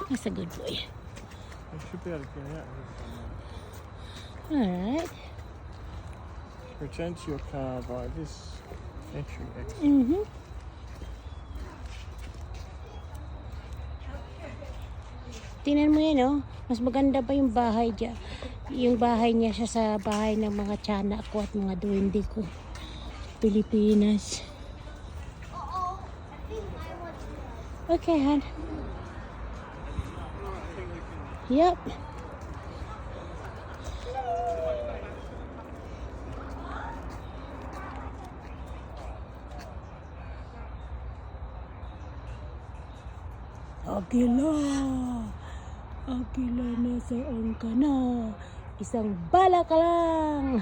That's a good boy. You should be able to get out of here. Alright. Return to your car by this entry exit. Tingnan mo yan, oh. Mas maganda pa yung bahay dyan. Yung bahay niya siya sa bahay ng mga tiyanak ko at mga duwende ko. Pilipinas. Okay, Han. Yep. Agila, nasaan ka na? Isang bala ka lang.